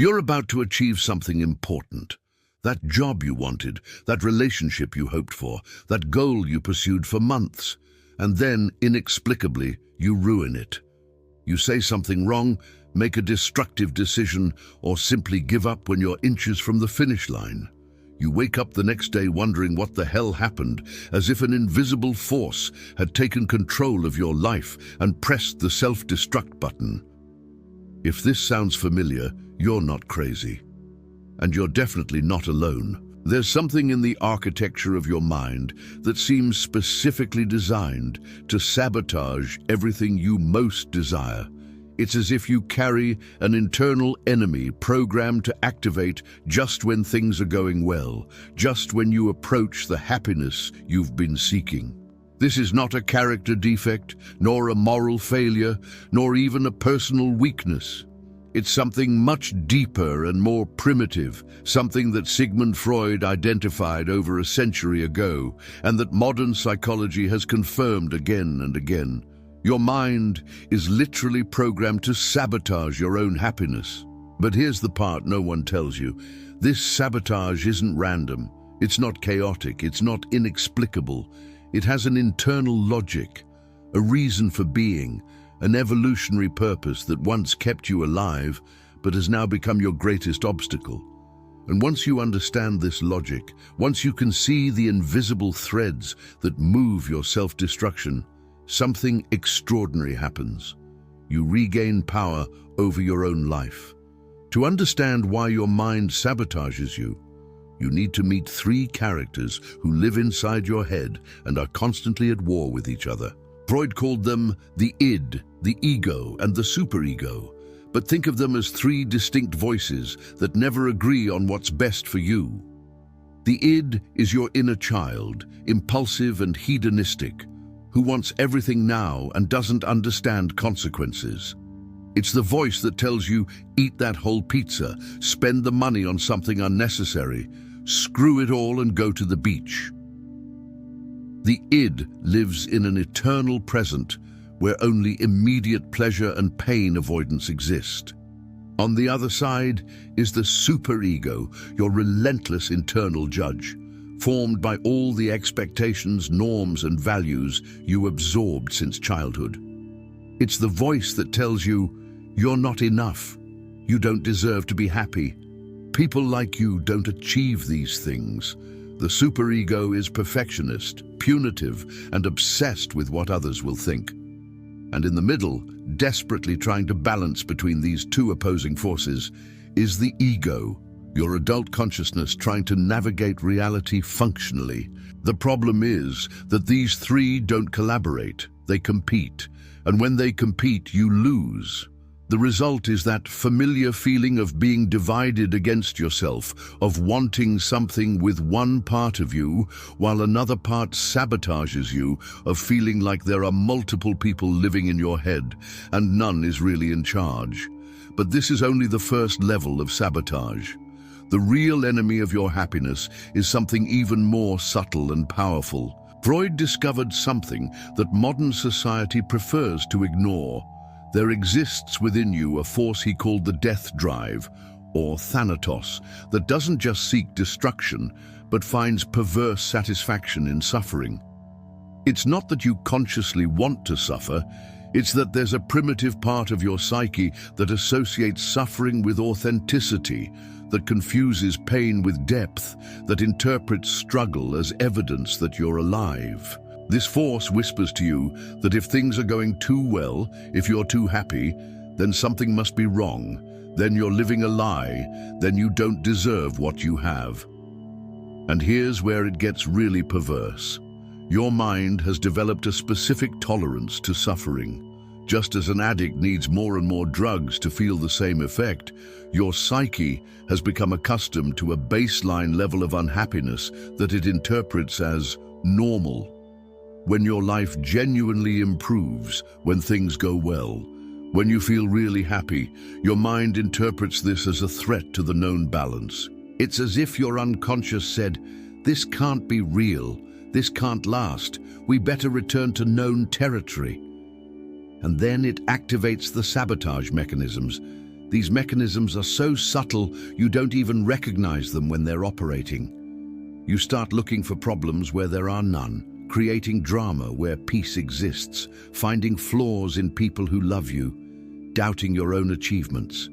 You're about to achieve something important. That job you wanted, that relationship you hoped for, that goal you pursued for months. And then, inexplicably, you ruin it. You say something wrong, make a destructive decision, or simply give up when you're inches from the finish line. You wake up the next day wondering what the hell happened, as if an invisible force had taken control of your life and pressed the self-destruct button. If this sounds familiar, you're not crazy. And you're definitely not alone. There's something in the architecture of your mind that seems specifically designed to sabotage everything you most desire. It's as if you carry an internal enemy programmed to activate just when things are going well, just when you approach the happiness you've been seeking. This is not a character defect, nor a moral failure, nor even a personal weakness. It's something much deeper and more primitive, something that Sigmund Freud identified over a century ago, and that modern psychology has confirmed again and again. Your mind is literally programmed to sabotage your own happiness. But here's the part no one tells you. This sabotage isn't random. It's not chaotic. It's not inexplicable. It has an internal logic, a reason for being, an evolutionary purpose that once kept you alive, but has now become your greatest obstacle. And once you understand this logic, once you can see the invisible threads that move your self-destruction, something extraordinary happens. You regain power over your own life. To understand why your mind sabotages you, you need to meet three characters who live inside your head and are constantly at war with each other. Freud called them the id, the ego, and the superego. But think of them as three distinct voices that never agree on what's best for you. The id is your inner child, impulsive and hedonistic, who wants everything now and doesn't understand consequences. It's the voice that tells you, eat that whole pizza, spend the money on something unnecessary, screw it all and go to the beach. The id lives in an eternal present where only immediate pleasure and pain avoidance exist. On the other side is the superego, your relentless internal judge, formed by all the expectations, norms, and values you absorbed since childhood. It's the voice that tells you, you're not enough, you don't deserve to be happy, people like you don't achieve these things. The superego is perfectionist, punitive, and obsessed with what others will think. And in the middle, desperately trying to balance between these two opposing forces, is the ego, your adult consciousness trying to navigate reality functionally. The problem is that these three don't collaborate, they compete. And when they compete, you lose. The result is that familiar feeling of being divided against yourself, of wanting something with one part of you while another part sabotages you, of feeling like there are multiple people living in your head and none is really in charge. But this is only the first level of sabotage. The real enemy of your happiness is something even more subtle and powerful. Freud discovered something that modern society prefers to ignore. There exists within you a force he called the death drive, or thanatos, that doesn't just seek destruction, but finds perverse satisfaction in suffering. It's not that you consciously want to suffer, it's that there's a primitive part of your psyche that associates suffering with authenticity, that confuses pain with depth, that interprets struggle as evidence that you're alive. This force whispers to you that if things are going too well, if you're too happy, then something must be wrong, then you're living a lie, then you don't deserve what you have. And here's where it gets really perverse. Your mind has developed a specific tolerance to suffering. Just as an addict needs more and more drugs to feel the same effect, your psyche has become accustomed to a baseline level of unhappiness that it interprets as normal. When your life genuinely improves, when things go well, when you feel really happy, your mind interprets this as a threat to the known balance. It's as if your unconscious said, "This can't be real, this can't last, we better return to known territory." And then it activates the sabotage mechanisms. These mechanisms are so subtle you don't even recognize them when they're operating. You start looking for problems where there are none, creating drama where peace exists, finding flaws in people who love you, doubting your own achievements.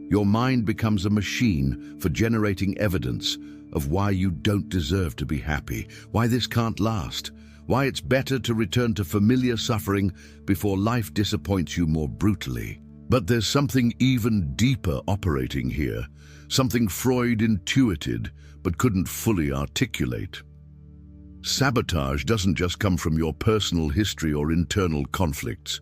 Your mind becomes a machine for generating evidence of why you don't deserve to be happy, why this can't last, why it's better to return to familiar suffering before life disappoints you more brutally. But there's something even deeper operating here, something Freud intuited but couldn't fully articulate. Sabotage doesn't just come from your personal history or internal conflicts.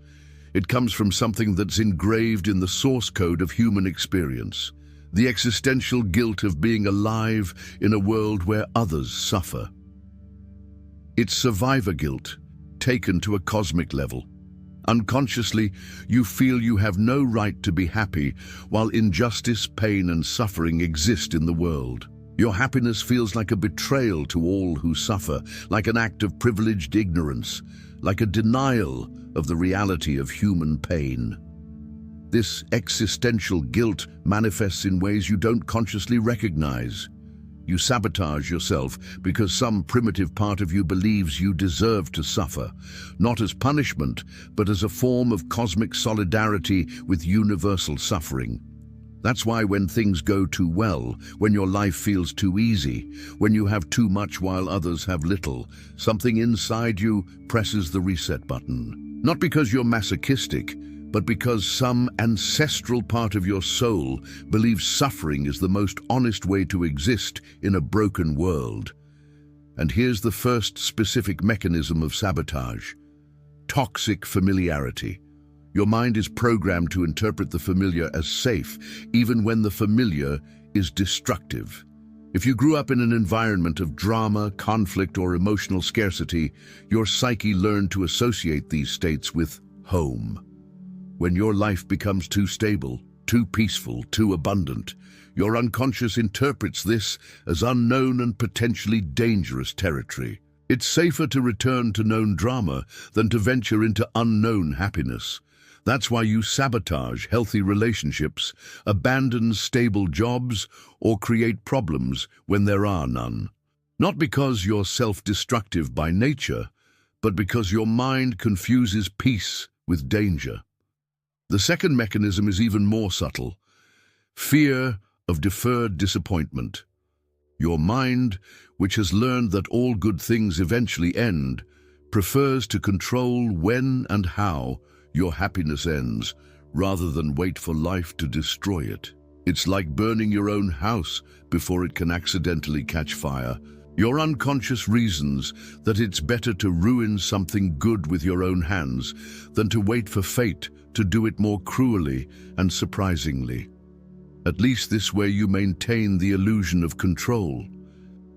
It comes from something that's engraved in the source code of human experience, the existential guilt of being alive in a world where others suffer. It's survivor guilt, taken to a cosmic level. Unconsciously, you feel you have no right to be happy while injustice, pain, and suffering exist in the world. Your happiness feels like a betrayal to all who suffer, like an act of privileged ignorance, like a denial of the reality of human pain. This existential guilt manifests in ways you don't consciously recognize. You sabotage yourself because some primitive part of you believes you deserve to suffer, not as punishment, but as a form of cosmic solidarity with universal suffering. That's why when things go too well, when your life feels too easy, when you have too much while others have little, something inside you presses the reset button. Not because you're masochistic, but because some ancestral part of your soul believes suffering is the most honest way to exist in a broken world. And here's the first specific mechanism of sabotage: toxic familiarity. Your mind is programmed to interpret the familiar as safe, even when the familiar is destructive. If you grew up in an environment of drama, conflict, or emotional scarcity, your psyche learned to associate these states with home. When your life becomes too stable, too peaceful, too abundant, your unconscious interprets this as unknown and potentially dangerous territory. It's safer to return to known drama than to venture into unknown happiness. That's why you sabotage healthy relationships, abandon stable jobs, or create problems when there are none. Not because you're self-destructive by nature, but because your mind confuses peace with danger. The second mechanism is even more subtle: fear of deferred disappointment. Your mind, which has learned that all good things eventually end, prefers to control when and how your happiness ends, rather than wait for life to destroy it. It's like burning your own house before it can accidentally catch fire. Your unconscious reasons that it's better to ruin something good with your own hands than to wait for fate to do it more cruelly and surprisingly. At least this way you maintain the illusion of control,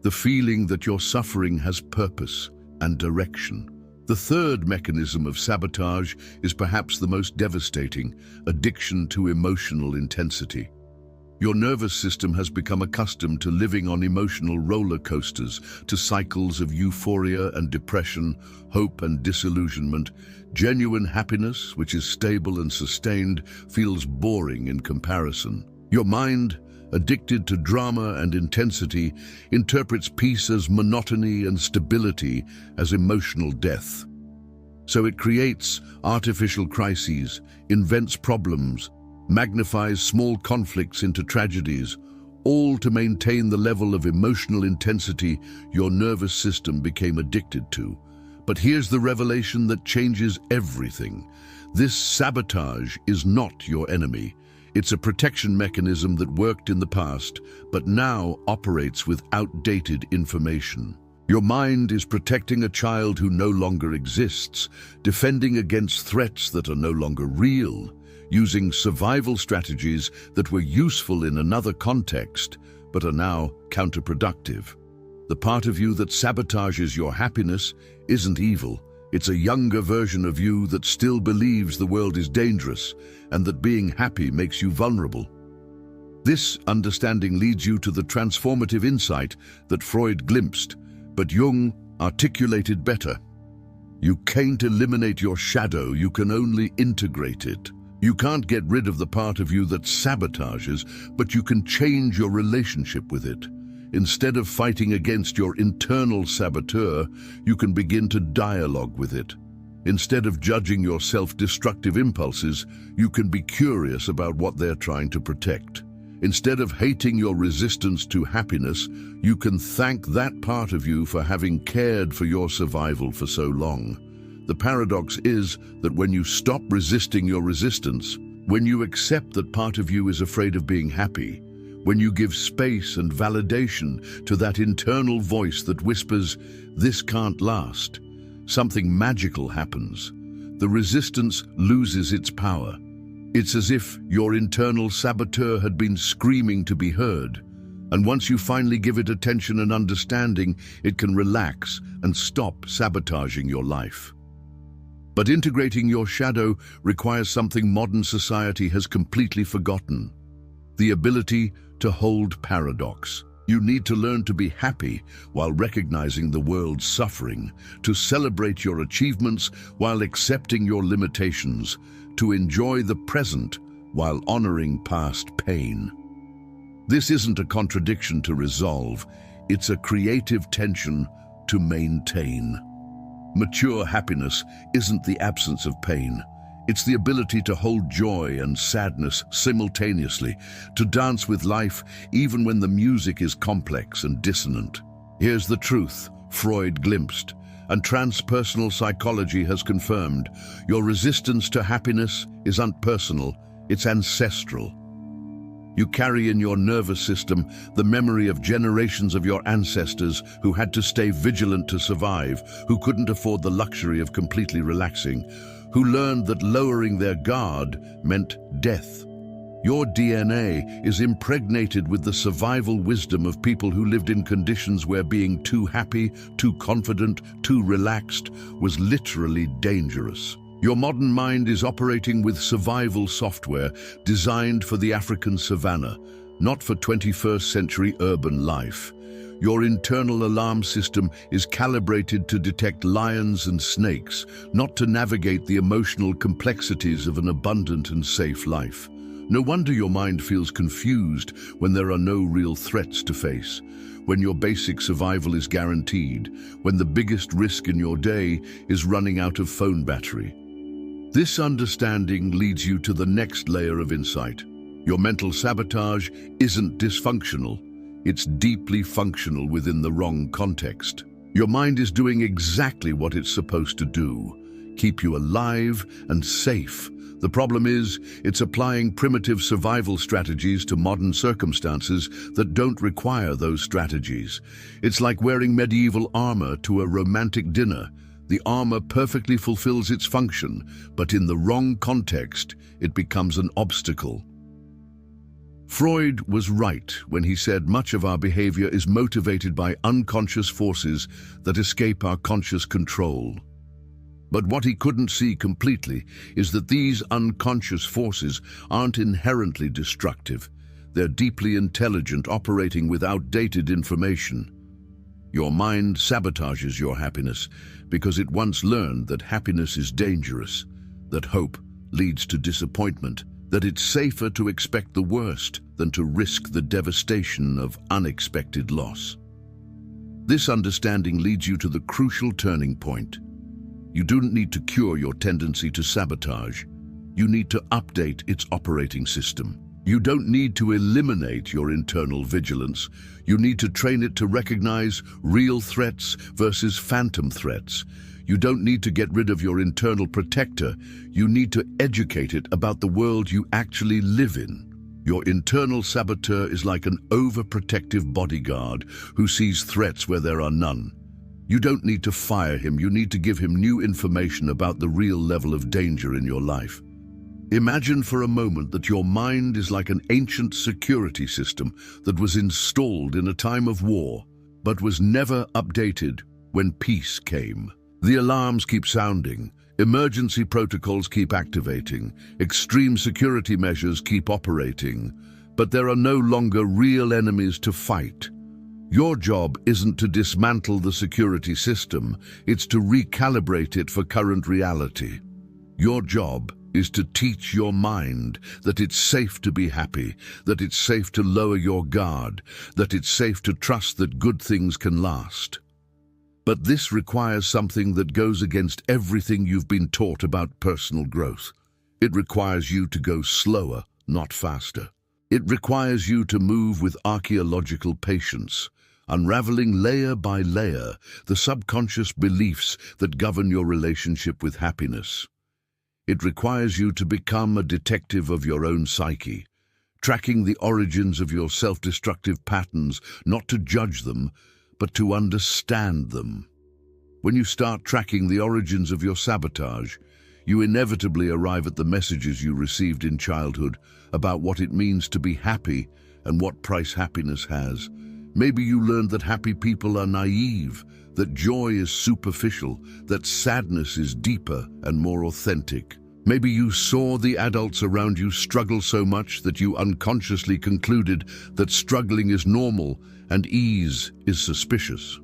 the feeling that your suffering has purpose and direction. The third mechanism of sabotage is perhaps the most devastating: addiction to emotional intensity. Your nervous system has become accustomed to living on emotional roller coasters, to cycles of euphoria and depression, hope and disillusionment. Genuine happiness, which is stable and sustained, feels boring in comparison. Your mind, addicted to drama and intensity, interprets peace as monotony and stability as emotional death. So it creates artificial crises, invents problems, magnifies small conflicts into tragedies, all to maintain the level of emotional intensity your nervous system became addicted to. But here's the revelation that changes everything. This sabotage is not your enemy. It's a protection mechanism that worked in the past, but now operates with outdated information. Your mind is protecting a child who no longer exists, defending against threats that are no longer real, using survival strategies that were useful in another context, but are now counterproductive. The part of you that sabotages your happiness isn't evil. It's a younger version of you that still believes the world is dangerous and that being happy makes you vulnerable. This understanding leads you to the transformative insight that Freud glimpsed, but Jung articulated better. You can't eliminate your shadow, you can only integrate it. You can't get rid of the part of you that sabotages, but you can change your relationship with it. Instead of fighting against your internal saboteur, you can begin to dialogue with it. Instead of judging your self-destructive impulses, you can be curious about what they're trying to protect. Instead of hating your resistance to happiness, you can thank that part of you for having cared for your survival for so long. The paradox is that when you stop resisting your resistance, when you accept that part of you is afraid of being happy, when you give space and validation to that internal voice that whispers, "This can't last," something magical happens. The resistance loses its power. It's as if your internal saboteur had been screaming to be heard. And once you finally give it attention and understanding, it can relax and stop sabotaging your life. But integrating your shadow requires something modern society has completely forgotten: the ability to hold paradox. You need to learn to be happy while recognizing the world's suffering, to celebrate your achievements while accepting your limitations, to enjoy the present while honoring past pain. This isn't a contradiction to resolve, it's a creative tension to maintain. Mature happiness isn't the absence of pain. It's the ability to hold joy and sadness simultaneously, to dance with life even when the music is complex and dissonant. Here's the truth Freud glimpsed, and transpersonal psychology has confirmed. Your resistance to happiness is unpersonal, it's ancestral. You carry in your nervous system the memory of generations of your ancestors who had to stay vigilant to survive, who couldn't afford the luxury of completely relaxing, who learned that lowering their guard meant death. Your DNA is impregnated with the survival wisdom of people who lived in conditions where being too happy, too confident, too relaxed was literally dangerous. Your modern mind is operating with survival software designed for the African savanna, not for 21st century urban life. Your internal alarm system is calibrated to detect lions and snakes, not to navigate the emotional complexities of an abundant and safe life. No wonder your mind feels confused when there are no real threats to face, when your basic survival is guaranteed, when the biggest risk in your day is running out of phone battery. This understanding leads you to the next layer of insight. Your mental sabotage isn't dysfunctional. It's deeply functional within the wrong context. Your mind is doing exactly what it's supposed to do: keep you alive and safe. The problem is, it's applying primitive survival strategies to modern circumstances that don't require those strategies. It's like wearing medieval armor to a romantic dinner. The armor perfectly fulfills its function, but in the wrong context, it becomes an obstacle. Freud was right when he said much of our behavior is motivated by unconscious forces that escape our conscious control. But what he couldn't see completely is that these unconscious forces aren't inherently destructive. They're deeply intelligent, operating with outdated information. Your mind sabotages your happiness because it once learned that happiness is dangerous, that hope leads to disappointment, that it's safer to expect the worst than to risk the devastation of unexpected loss. This understanding leads you to the crucial turning point. You don't need to cure your tendency to sabotage. You need to update its operating system. You don't need to eliminate your internal vigilance. You need to train it to recognize real threats versus phantom threats. You don't need to get rid of your internal protector. You need to educate it about the world you actually live in. Your internal saboteur is like an overprotective bodyguard who sees threats where there are none. You don't need to fire him. You need to give him new information about the real level of danger in your life. Imagine for a moment that your mind is like an ancient security system that was installed in a time of war, but was never updated when peace came. The alarms keep sounding, emergency protocols keep activating, extreme security measures keep operating, but there are no longer real enemies to fight. Your job isn't to dismantle the security system, it's to recalibrate it for current reality. Your job is to teach your mind that it's safe to be happy, that it's safe to lower your guard, that it's safe to trust that good things can last. But this requires something that goes against everything you've been taught about personal growth. It requires you to go slower, not faster. It requires you to move with archaeological patience, unraveling layer by layer the subconscious beliefs that govern your relationship with happiness. It requires you to become a detective of your own psyche, tracking the origins of your self-destructive patterns, not to judge them, but to understand them. When you start tracking the origins of your sabotage, you inevitably arrive at the messages you received in childhood about what it means to be happy and what price happiness has. Maybe you learned that happy people are naive, that joy is superficial, that sadness is deeper and more authentic. Maybe you saw the adults around you struggle so much that you unconsciously concluded that struggling is normal and ease is suspicious.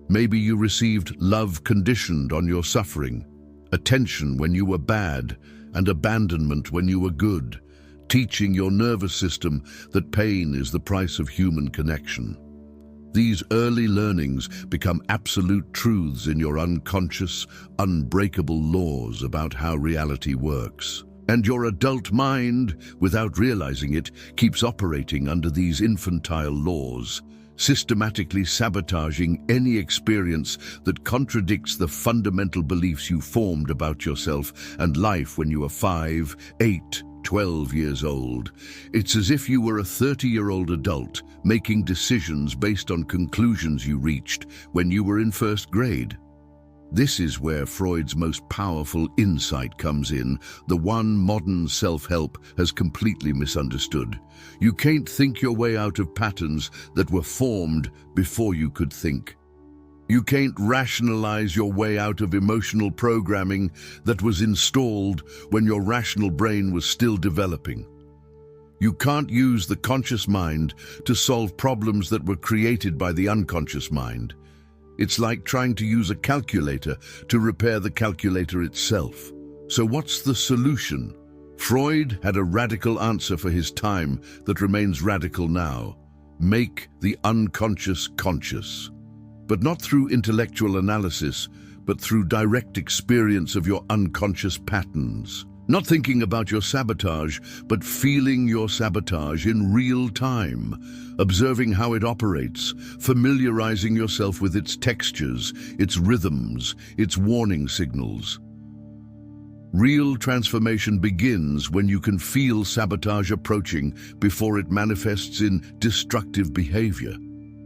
Maybe you received love conditioned on your suffering, attention when you were bad, and abandonment when you were good, teaching your nervous system that pain is the price of human connection. These early learnings become absolute truths in your unconscious, unbreakable laws about how reality works. And your adult mind, without realizing it, keeps operating under these infantile laws, systematically sabotaging any experience that contradicts the fundamental beliefs you formed about yourself and life when you were 5, 8, 12 years old. It's as if you were a 30-year-old adult making decisions based on conclusions you reached when you were in first grade. This is where Freud's most powerful insight comes in, the one modern self-help has completely misunderstood. You can't think your way out of patterns that were formed before you could think. You can't rationalize your way out of emotional programming that was installed when your rational brain was still developing. You can't use the conscious mind to solve problems that were created by the unconscious mind. It's like trying to use a calculator to repair the calculator itself. So what's the solution? Freud had a radical answer for his time that remains radical now. Make the unconscious conscious. But not through intellectual analysis, but through direct experience of your unconscious patterns. Not thinking about your sabotage, but feeling your sabotage in real time, observing how it operates, familiarizing yourself with its textures, its rhythms, its warning signals. Real transformation begins when you can feel sabotage approaching before it manifests in destructive behavior.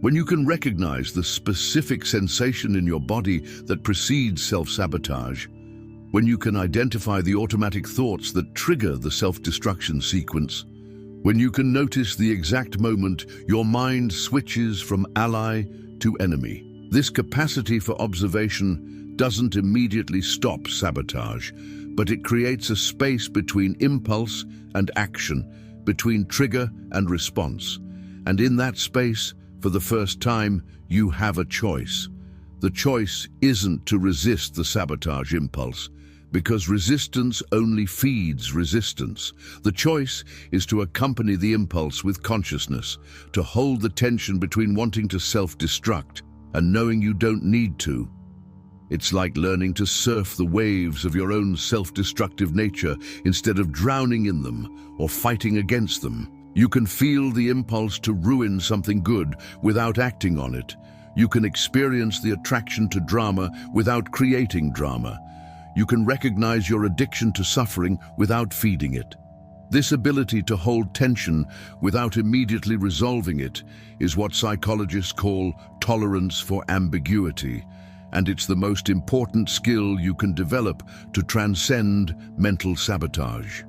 When you can recognize the specific sensation in your body that precedes self-sabotage, when you can identify the automatic thoughts that trigger the self-destruction sequence, when you can notice the exact moment your mind switches from ally to enemy. This capacity for observation doesn't immediately stop sabotage, but it creates a space between impulse and action, between trigger and response. And in that space, for the first time, you have a choice. The choice isn't to resist the sabotage impulse, because resistance only feeds resistance. The choice is to accompany the impulse with consciousness, to hold the tension between wanting to self-destruct and knowing you don't need to. It's like learning to surf the waves of your own self-destructive nature instead of drowning in them or fighting against them. You can feel the impulse to ruin something good without acting on it. You can experience the attraction to drama without creating drama. You can recognize your addiction to suffering without feeding it. This ability to hold tension without immediately resolving it is what psychologists call tolerance for ambiguity, and it's the most important skill you can develop to transcend mental sabotage.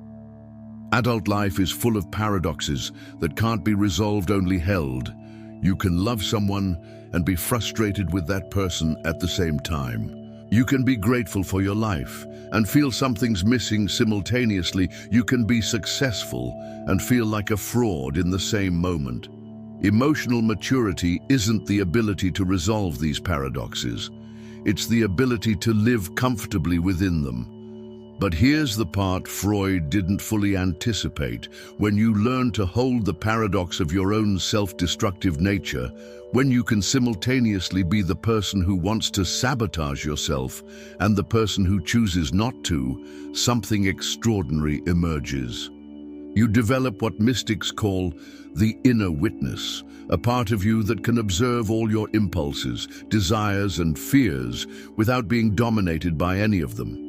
Adult life is full of paradoxes that can't be resolved, only held. You can love someone and be frustrated with that person at the same time. You can be grateful for your life and feel something's missing simultaneously. You can be successful and feel like a fraud in the same moment. Emotional maturity isn't the ability to resolve these paradoxes. It's the ability to live comfortably within them. But here's the part Freud didn't fully anticipate. When you learn to hold the paradox of your own self-destructive nature, when you can simultaneously be the person who wants to sabotage yourself and the person who chooses not to, something extraordinary emerges. You develop what mystics call the inner witness, a part of you that can observe all your impulses, desires, and fears without being dominated by any of them.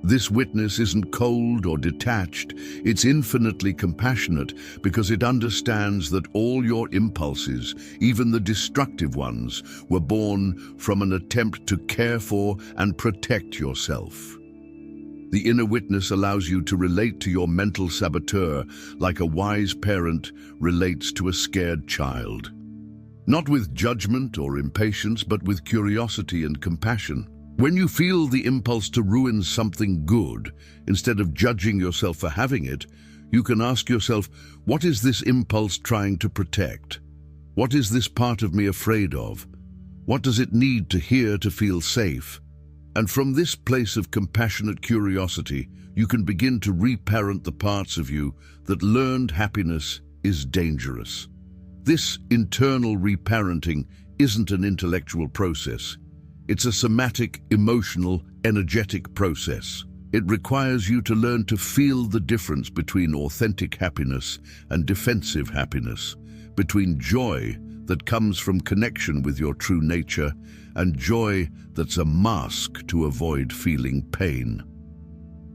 This witness isn't cold or detached, it's infinitely compassionate because it understands that all your impulses, even the destructive ones, were born from an attempt to care for and protect yourself. The inner witness allows you to relate to your mental saboteur like a wise parent relates to a scared child. Not with judgment or impatience, but with curiosity and compassion. When you feel the impulse to ruin something good, instead of judging yourself for having it, you can ask yourself, what is this impulse trying to protect? What is this part of me afraid of? What does it need to hear to feel safe? And from this place of compassionate curiosity, you can begin to reparent the parts of you that learned happiness is dangerous. This internal reparenting isn't an intellectual process. It's a somatic, emotional, energetic process. It requires you to learn to feel the difference between authentic happiness and defensive happiness, between joy that comes from connection with your true nature and joy that's a mask to avoid feeling pain.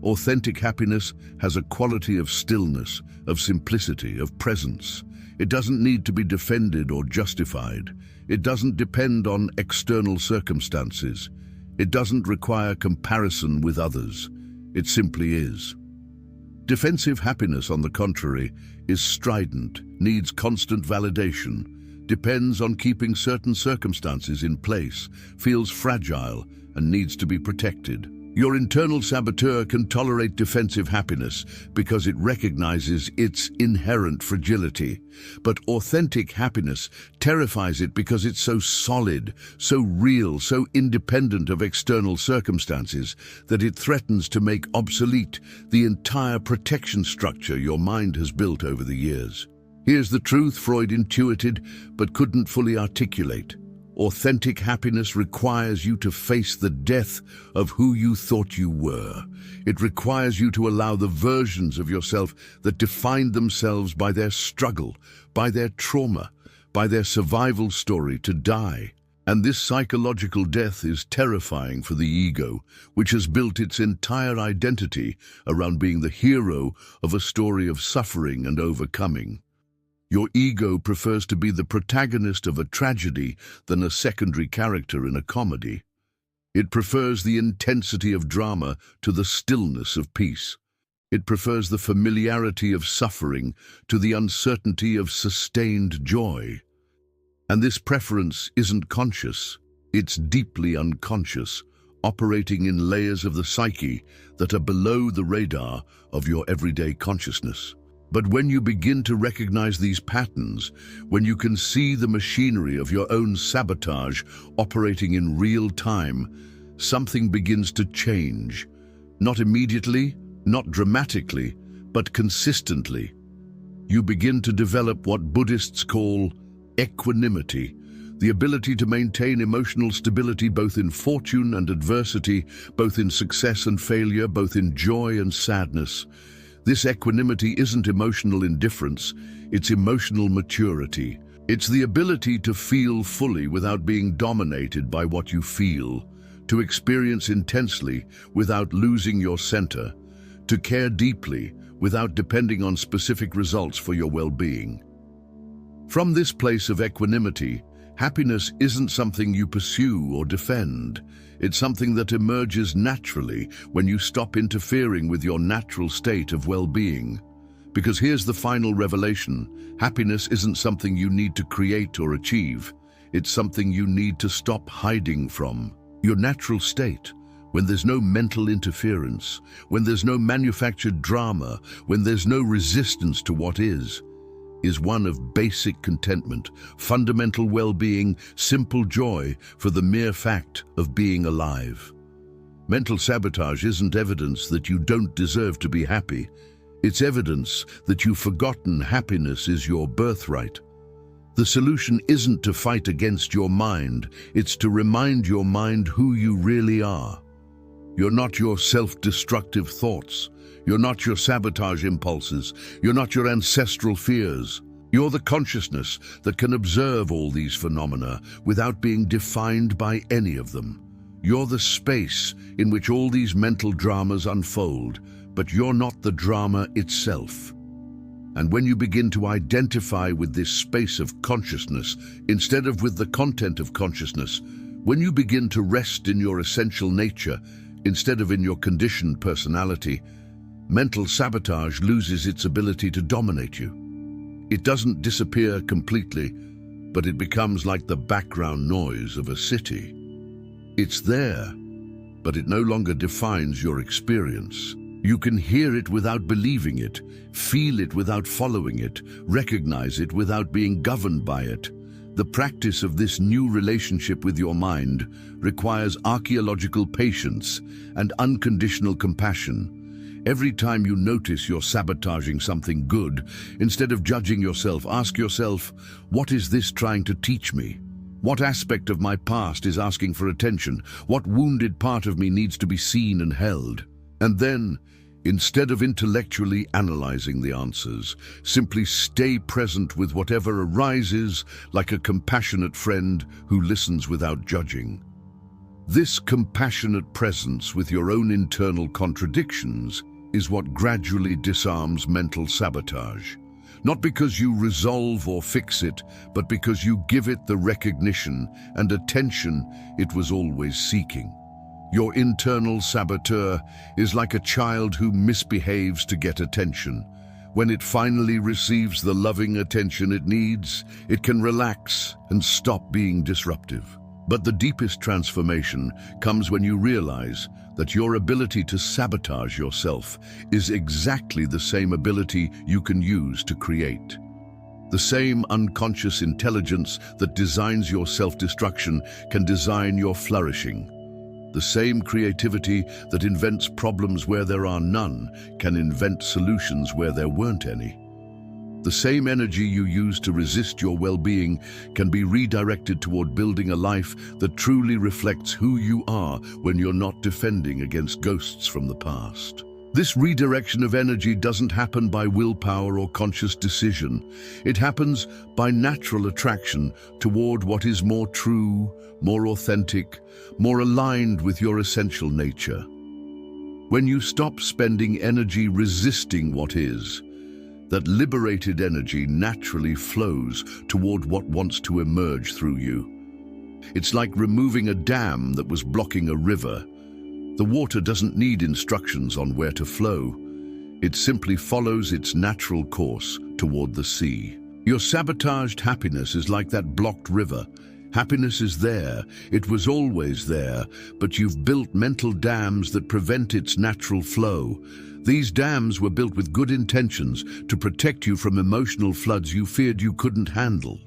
Authentic happiness has a quality of stillness, of simplicity, of presence. It doesn't need to be defended or justified. It doesn't depend on external circumstances. It doesn't require comparison with others. It simply is. Defensive happiness, on the contrary, is strident, needs constant validation, depends on keeping certain circumstances in place, feels fragile, and needs to be protected. Your internal saboteur can tolerate defensive happiness because it recognizes its inherent fragility. But authentic happiness terrifies it because it's so solid, so real, so independent of external circumstances that it threatens to make obsolete the entire protection structure your mind has built over the years. Here's the truth Freud intuited but couldn't fully articulate. Authentic happiness requires you to face the death of who you thought you were. It requires you to allow the versions of yourself that defined themselves by their struggle, by their trauma, by their survival story to die. And this psychological death is terrifying for the ego, which has built its entire identity around being the hero of a story of suffering and overcoming. Your ego prefers to be the protagonist of a tragedy than a secondary character in a comedy. It prefers the intensity of drama to the stillness of peace. It prefers the familiarity of suffering to the uncertainty of sustained joy. And this preference isn't conscious, it's deeply unconscious, operating in layers of the psyche that are below the radar of your everyday consciousness. But when you begin to recognize these patterns, when you can see the machinery of your own sabotage operating in real time, something begins to change. Not immediately, not dramatically, but consistently. You begin to develop what Buddhists call equanimity, the ability to maintain emotional stability both in fortune and adversity, both in success and failure, both in joy and sadness. This equanimity isn't emotional indifference, it's emotional maturity. It's the ability to feel fully without being dominated by what you feel, to experience intensely without losing your center, to care deeply without depending on specific results for your well-being. From this place of equanimity, happiness isn't something you pursue or defend. It's something that emerges naturally when you stop interfering with your natural state of well-being. Because here's the final revelation: happiness isn't something you need to create or achieve. It's something you need to stop hiding from. Your natural state, when there's no mental interference, when there's no manufactured drama, when there's no resistance to what is one of basic contentment, fundamental well-being, simple joy for the mere fact of being alive. Mental sabotage isn't evidence that you don't deserve to be happy. It's evidence that you've forgotten happiness is your birthright. The solution isn't to fight against your mind, it's to remind your mind who you really are. You're not your self-destructive thoughts. You're not your sabotage impulses. You're not your ancestral fears. You're the consciousness that can observe all these phenomena without being defined by any of them. You're the space in which all these mental dramas unfold, but you're not the drama itself. And when you begin to identify with this space of consciousness, instead of with the content of consciousness, when you begin to rest in your essential nature, instead of in your conditioned personality, mental sabotage loses its ability to dominate you. It doesn't disappear completely, but it becomes like the background noise of a city. It's there, but it no longer defines your experience. You can hear it without believing it, feel it without following it, recognize it without being governed by it. The practice of this new relationship with your mind requires archaeological patience and unconditional compassion. Every time you notice you're sabotaging something good, instead of judging yourself, ask yourself, what is this trying to teach me? What aspect of my past is asking for attention? What wounded part of me needs to be seen and held? And then, instead of intellectually analyzing the answers, simply stay present with whatever arises like a compassionate friend who listens without judging. This compassionate presence with your own internal contradictions is what gradually disarms mental sabotage. Not because you resolve or fix it, but because you give it the recognition and attention it was always seeking. Your internal saboteur is like a child who misbehaves to get attention. When it finally receives the loving attention it needs, it can relax and stop being disruptive. But the deepest transformation comes when you realize that your ability to sabotage yourself is exactly the same ability you can use to create. The same unconscious intelligence that designs your self-destruction can design your flourishing. The same creativity that invents problems where there are none can invent solutions where there weren't any. The same energy you use to resist your well-being can be redirected toward building a life that truly reflects who you are when you're not defending against ghosts from the past. This redirection of energy doesn't happen by willpower or conscious decision. It happens by natural attraction toward what is more true, more authentic, more aligned with your essential nature. When you stop spending energy resisting what is, that liberated energy naturally flows toward what wants to emerge through you. It's like removing a dam that was blocking a river. The water doesn't need instructions on where to flow. It simply follows its natural course toward the sea. Your sabotaged happiness is like that blocked river. Happiness is there, it was always there, but you've built mental dams that prevent its natural flow. These dams were built with good intentions to protect you from emotional floods you feared you couldn't handle.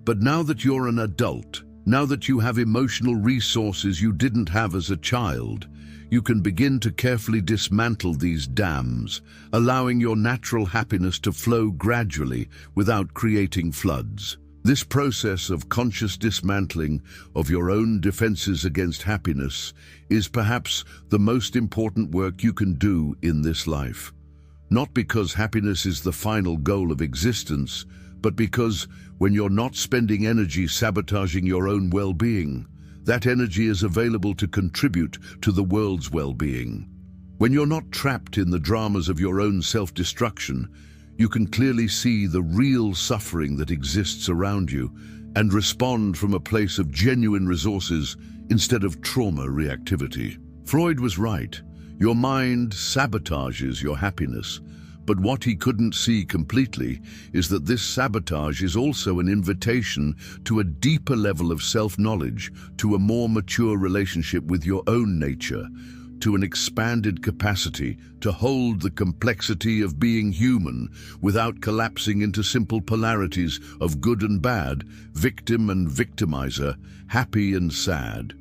But now that you're an adult, now that you have emotional resources you didn't have as a child, you can begin to carefully dismantle these dams, allowing your natural happiness to flow gradually without creating floods. This process of conscious dismantling of your own defenses against happiness is perhaps the most important work you can do in this life. Not because happiness is the final goal of existence, but because when you're not spending energy sabotaging your own well-being, that energy is available to contribute to the world's well-being. When you're not trapped in the dramas of your own self-destruction, you can clearly see the real suffering that exists around you and respond from a place of genuine resources instead of trauma reactivity. Freud was right. Your mind sabotages your happiness, but what he couldn't see completely is that this sabotage is also an invitation to a deeper level of self-knowledge, to a more mature relationship with your own nature, to an expanded capacity to hold the complexity of being human without collapsing into simple polarities of good and bad, victim and victimizer, happy and sad.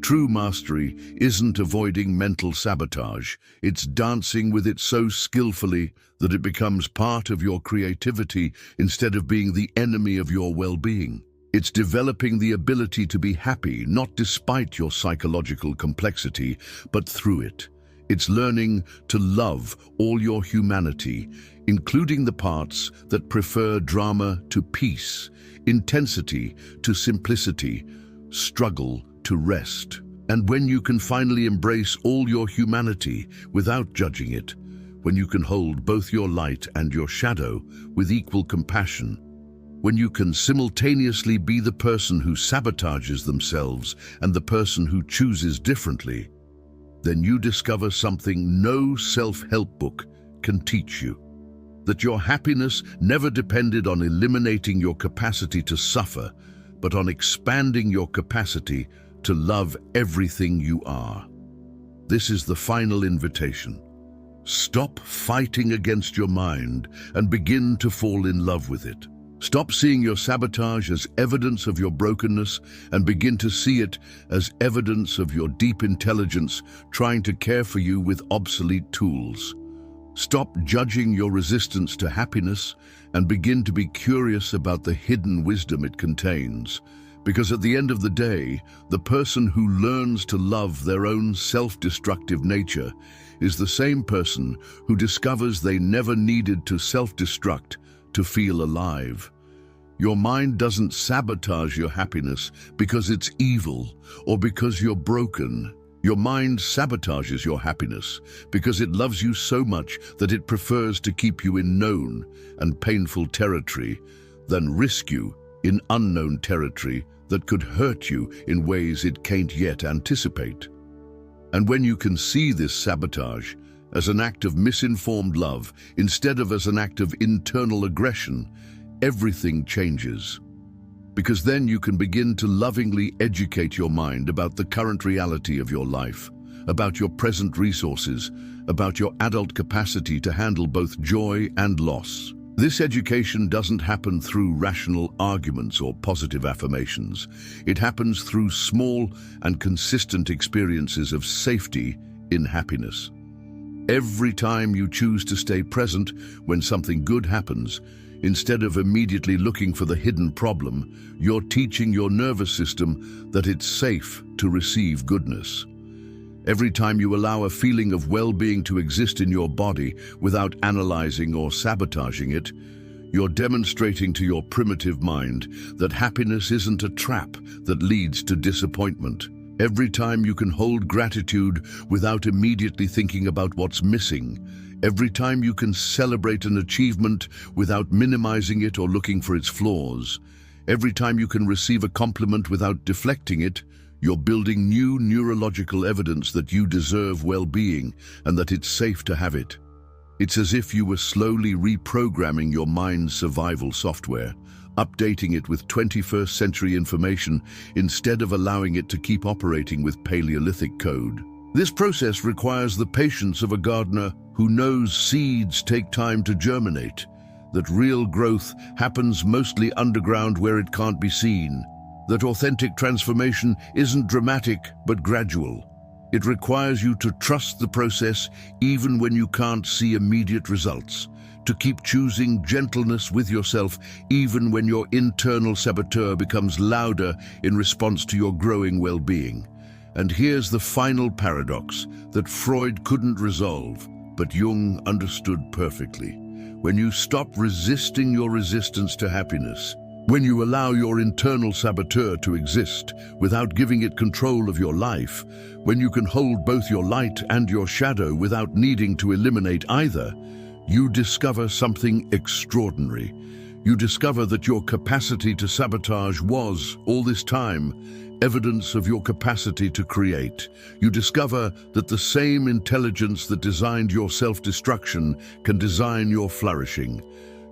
True mastery isn't avoiding mental sabotage, it's dancing with it so skillfully that it becomes part of your creativity instead of being the enemy of your well-being. It's developing the ability to be happy, not despite your psychological complexity, but through it. It's learning to love all your humanity, including the parts that prefer drama to peace, intensity to simplicity, struggle to rest. And when you can finally embrace all your humanity without judging it, when you can hold both your light and your shadow with equal compassion, when you can simultaneously be the person who sabotages themselves and the person who chooses differently, then you discover something no self-help book can teach you. That your happiness never depended on eliminating your capacity to suffer, but on expanding your capacity to love everything you are. This is the final invitation. Stop fighting against your mind and begin to fall in love with it. Stop seeing your sabotage as evidence of your brokenness and begin to see it as evidence of your deep intelligence trying to care for you with obsolete tools. Stop judging your resistance to happiness and begin to be curious about the hidden wisdom it contains. Because at the end of the day, the person who learns to love their own self-destructive nature is the same person who discovers they never needed to self-destruct to feel alive. Your mind doesn't sabotage your happiness because it's evil or because you're broken. Your mind sabotages your happiness because it loves you so much that it prefers to keep you in known and painful territory than risk you in unknown territory that could hurt you in ways it can't yet anticipate. And when you can see this sabotage as an act of misinformed love instead of as an act of internal aggression, everything changes. Because then you can begin to lovingly educate your mind about the current reality of your life, about your present resources, about your adult capacity to handle both joy and loss. This education doesn't happen through rational arguments or positive affirmations. It happens through small and consistent experiences of safety in happiness. Every time you choose to stay present when something good happens, instead of immediately looking for the hidden problem, you're teaching your nervous system that it's safe to receive goodness. Every time you allow a feeling of well-being to exist in your body without analyzing or sabotaging it, you're demonstrating to your primitive mind that happiness isn't a trap that leads to disappointment. Every time you can hold gratitude without immediately thinking about what's missing, every time you can celebrate an achievement without minimizing it or looking for its flaws, every time you can receive a compliment without deflecting it, you're building new neurological evidence that you deserve well-being and that it's safe to have it. It's as if you were slowly reprogramming your mind's survival software, updating it with 21st century information instead of allowing it to keep operating with Paleolithic code. This process requires the patience of a gardener who knows seeds take time to germinate, that real growth happens mostly underground where it can't be seen, that authentic transformation isn't dramatic but gradual. It requires you to trust the process even when you can't see immediate results, to keep choosing gentleness with yourself even when your internal saboteur becomes louder in response to your growing well-being. And here's the final paradox that Freud couldn't resolve, but Jung understood perfectly. When you stop resisting your resistance to happiness, when you allow your internal saboteur to exist without giving it control of your life, when you can hold both your light and your shadow without needing to eliminate either, you discover something extraordinary. You discover that your capacity to sabotage was, all this time, evidence of your capacity to create. You discover that the same intelligence that designed your self-destruction can design your flourishing.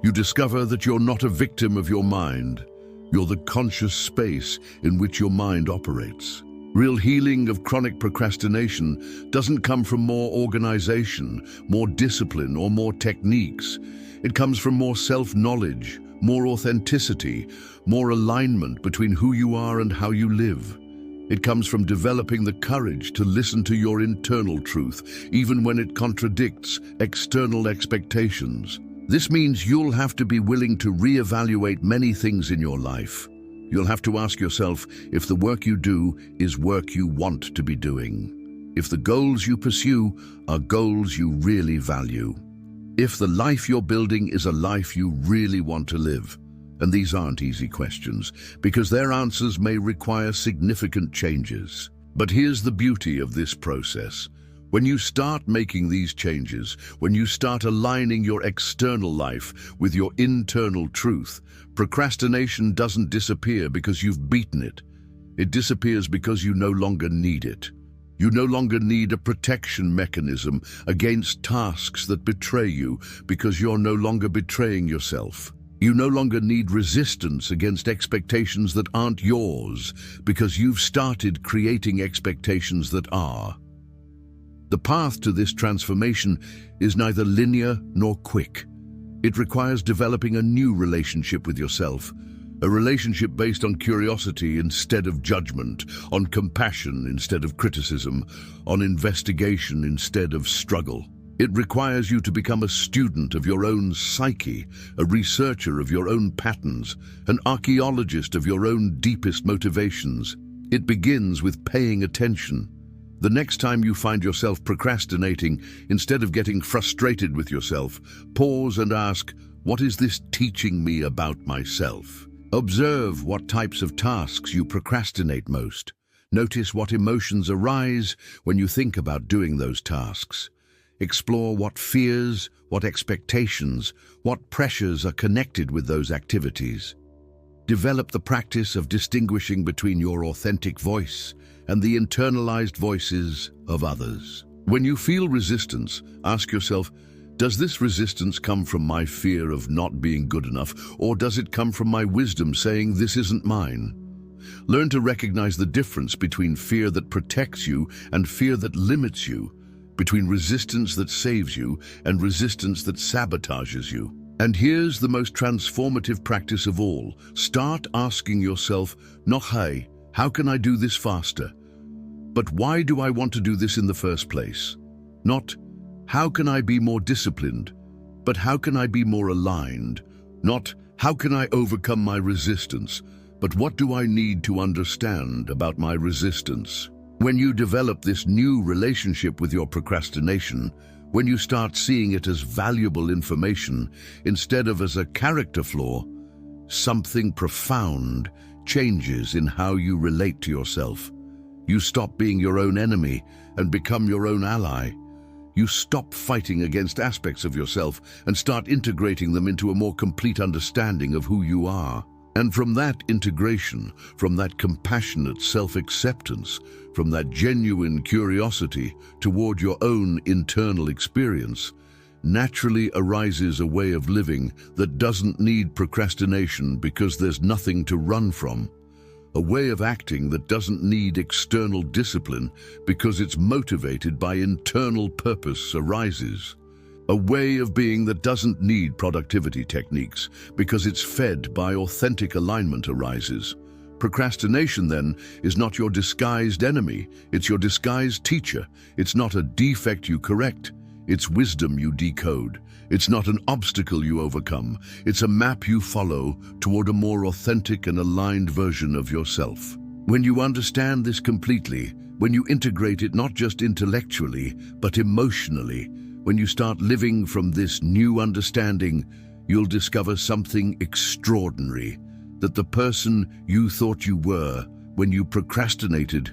You discover that you're not a victim of your mind. You're the conscious space in which your mind operates. Real healing of chronic procrastination doesn't come from more organization, more discipline, or more techniques. It comes from more self-knowledge, more authenticity, more alignment between who you are and how you live. It comes from developing the courage to listen to your internal truth, even when it contradicts external expectations. This means you'll have to be willing to reevaluate many things in your life. You'll have to ask yourself if the work you do is work you want to be doing. If the goals you pursue are goals you really value. If the life you're building is a life you really want to live. And these aren't easy questions, because their answers may require significant changes. But here's the beauty of this process. When you start making these changes, when you start aligning your external life with your internal truth, procrastination doesn't disappear because you've beaten it. It disappears because you no longer need it. You no longer need a protection mechanism against tasks that betray you because you're no longer betraying yourself. You no longer need resistance against expectations that aren't yours because you've started creating expectations that are. The path to this transformation is neither linear nor quick. It requires developing a new relationship with yourself, a relationship based on curiosity instead of judgment, on compassion instead of criticism, on investigation instead of struggle. It requires you to become a student of your own psyche, a researcher of your own patterns, an archaeologist of your own deepest motivations. It begins with paying attention. The next time you find yourself procrastinating, instead of getting frustrated with yourself, pause and ask, what is this teaching me about myself? Observe what types of tasks you procrastinate most. Notice what emotions arise when you think about doing those tasks. Explore what fears, what expectations, what pressures are connected with those activities. Develop the practice of distinguishing between your authentic voice and the internalized voices of others. When you feel resistance, ask yourself, does this resistance come from my fear of not being good enough, or does it come from my wisdom saying this isn't mine? Learn to recognize the difference between fear that protects you and fear that limits you, between resistance that saves you and resistance that sabotages you. And here's the most transformative practice of all. Start asking yourself, not hey, how can I do this faster? But why do I want to do this in the first place? Not, how can I be more disciplined? But how can I be more aligned? Not, how can I overcome my resistance? But what do I need to understand about my resistance? When you develop this new relationship with your procrastination, when you start seeing it as valuable information instead of as a character flaw, something profound changes in how you relate to yourself. You stop being your own enemy and become your own ally. You stop fighting against aspects of yourself and start integrating them into a more complete understanding of who you are. And from that integration, from that compassionate self-acceptance, from that genuine curiosity toward your own internal experience, naturally arises a way of living that doesn't need procrastination because there's nothing to run from. A way of acting that doesn't need external discipline because it's motivated by internal purpose arises. A way of being that doesn't need productivity techniques because it's fed by authentic alignment arises. Procrastination, then, is not your disguised enemy, it's your disguised teacher. It's not a defect you correct, it's wisdom you decode. It's not an obstacle you overcome, it's a map you follow toward a more authentic and aligned version of yourself. When you understand this completely, when you integrate it not just intellectually, but emotionally, when you start living from this new understanding, you'll discover something extraordinary, that the person you thought you were when you procrastinated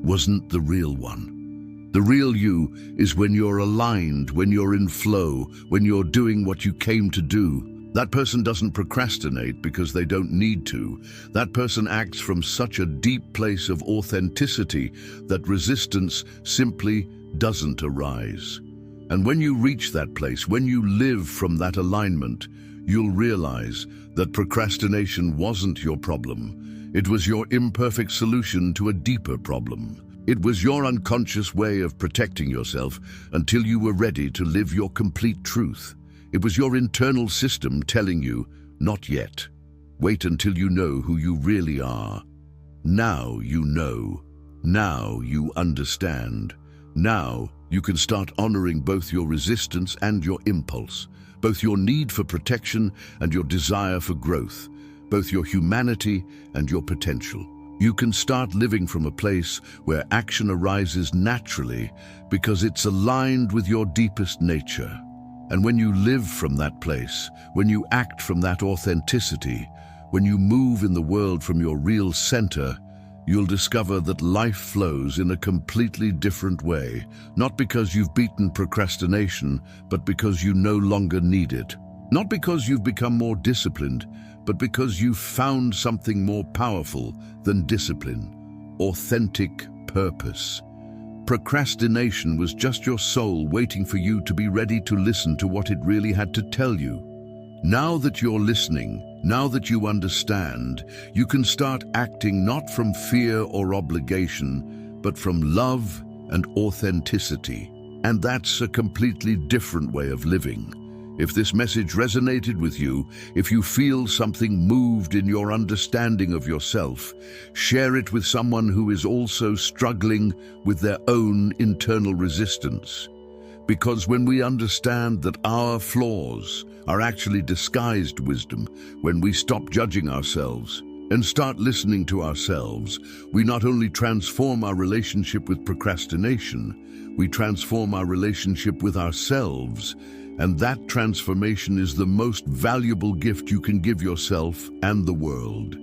wasn't the real one. The real you is when you're aligned, when you're in flow, when you're doing what you came to do. That person doesn't procrastinate because they don't need to. That person acts from such a deep place of authenticity that resistance simply doesn't arise. And when you reach that place, when you live from that alignment, you'll realize that procrastination wasn't your problem. It was your imperfect solution to a deeper problem. It was your unconscious way of protecting yourself until you were ready to live your complete truth. It was your internal system telling you, not yet. Wait until you know who you really are. Now you know. Now you understand. Now you can start honoring both your resistance and your impulse, both your need for protection and your desire for growth, both your humanity and your potential. You can start living from a place where action arises naturally because it's aligned with your deepest nature. And when you live from that place, when you act from that authenticity, when you move in the world from your real center, you'll discover that life flows in a completely different way, not because you've beaten procrastination, but because you no longer need it. Not because you've become more disciplined, but because you've found something more powerful than discipline: authentic purpose. Procrastination was just your soul waiting for you to be ready to listen to what it really had to tell you. Now that you're listening, now that you understand, you can start acting not from fear or obligation, but from love and authenticity. And that's a completely different way of living. If this message resonated with you, if you feel something moved in your understanding of yourself, share it with someone who is also struggling with their own internal resistance. Because when we understand that our flaws are actually disguised wisdom, when we stop judging ourselves and start listening to ourselves, we not only transform our relationship with procrastination, we transform our relationship with ourselves. And that transformation is the most valuable gift you can give yourself and the world.